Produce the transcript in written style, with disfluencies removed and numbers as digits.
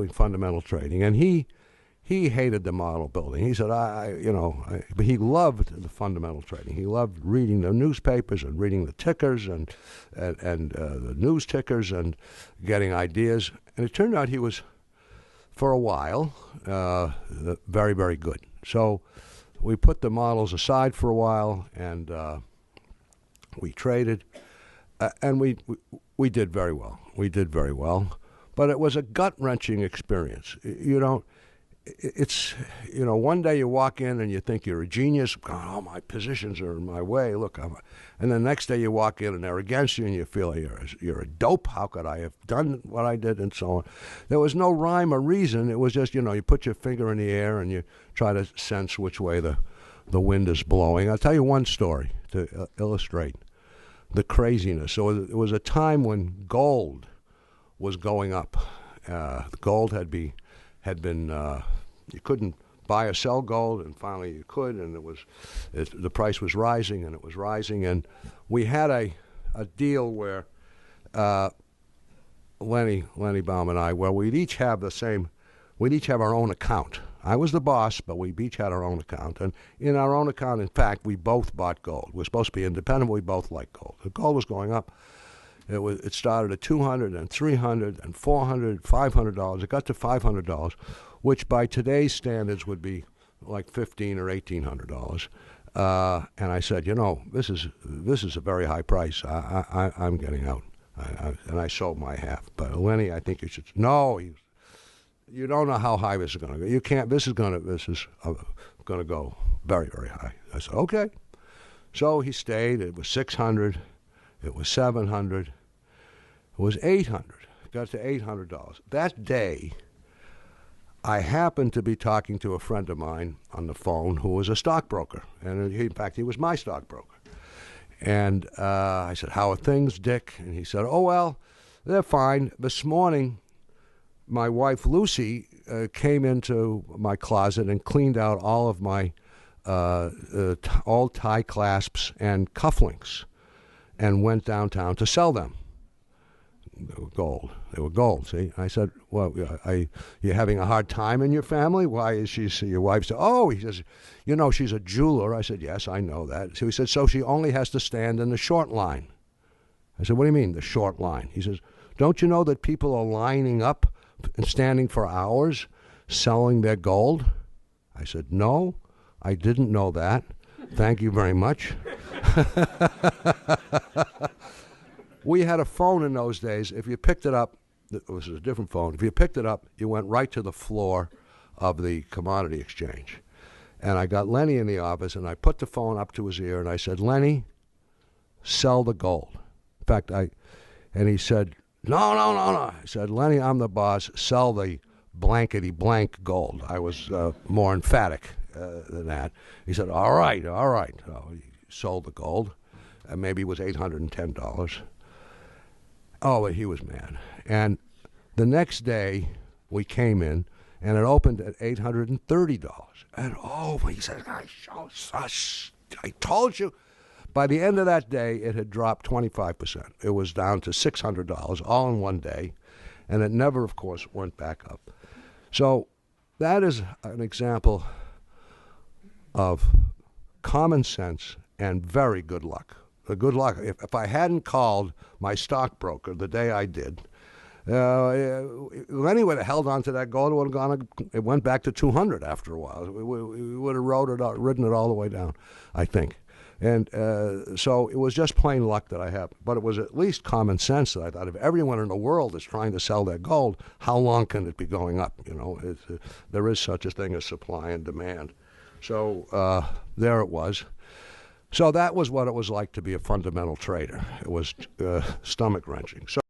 doing fundamental trading, and he hated the model building. He said, but he loved the fundamental trading. He loved reading the newspapers and reading the tickers and the news tickers and getting ideas. And it turned out he was, for a while, very, very good. So we put the models aside for a while, and we traded, and we did very well. We did very well, but it was a gut-wrenching experience. One day you walk in and you think you're a genius. Oh, my positions are in my way. Look, and then the next day you walk in and they're against you, and you feel you're a dope. How could I have done what I did, and so on. There was no rhyme or reason. It was just, you put your finger in the air and you try to sense which way the wind is blowing. I'll tell you one story to illustrate the craziness. So it was a time when gold was going up. Gold had been you couldn't buy or sell gold, and finally you could, and the price was rising, and it was rising, and we had a deal where Lenny Baum and I, where we'd each have our own account. I was the boss, but we each had our own account, and in our own account, in fact, we both bought gold. We're supposed to be independent, but we both liked gold. The gold was going up. It started at $200 and $300 and $400, $500. It got to $500, which by today's standards would be like $1,500 or $1,800. And I said, this is a very high price. I'm getting out. And I sold my half. But Lenny, I think you should. No, you don't know how high this is going to go. You can't. This is going to go very, very high. I said, okay. So he stayed. It was $600. It was $700. It was $800. It got to $800. That day, I happened to be talking to a friend of mine on the phone who was a stockbroker. And in fact, he was my stockbroker. And I said, how are things, Dick? And he said, oh, well, they're fine. This morning, my wife, Lucy, came into my closet and cleaned out all of my old tie clasps and cufflinks and went downtown to sell them. They were gold. See? I said, well, you having a hard time in your family? Why is she, your wife said, oh, he says, she's a jeweler. I said, yes, I know that. So he said, so she only has to stand in the short line. I said, what do you mean, the short line? He says, don't you know that people are lining up and standing for hours selling their gold? I said, no, I didn't know that. Thank you very much. We had a phone in those days. If you picked it up, it was a different phone. If you picked it up, you went right to the floor of the commodity exchange. And I got Lenny in the office, and I put the phone up to his ear, and I said, Lenny, sell the gold. In fact, and he said, no. I said, Lenny, I'm the boss. Sell the blankety blank gold. I was more emphatic than that. He said, all right. So he sold the gold. Maybe it was $810. Oh, but he was mad. And the next day, we came in, and it opened at $830. And he said, I told you. By the end of that day, it had dropped 25%. It was down to $600, all in one day. And it never, of course, went back up. So that is an example of common sense and very good luck. The good luck. If I hadn't called my stockbroker the day I did, Lenny would have held on to that gold. It went back to 200 after a while. We would have ridden it all the way down, I think. And so it was just plain luck that I had. But it was at least common sense that I thought if everyone in the world is trying to sell their gold, how long can it be going up? There is such a thing as supply and demand. So there it was. So that was what it was like to be a fundamental trader. It was stomach-wrenching. So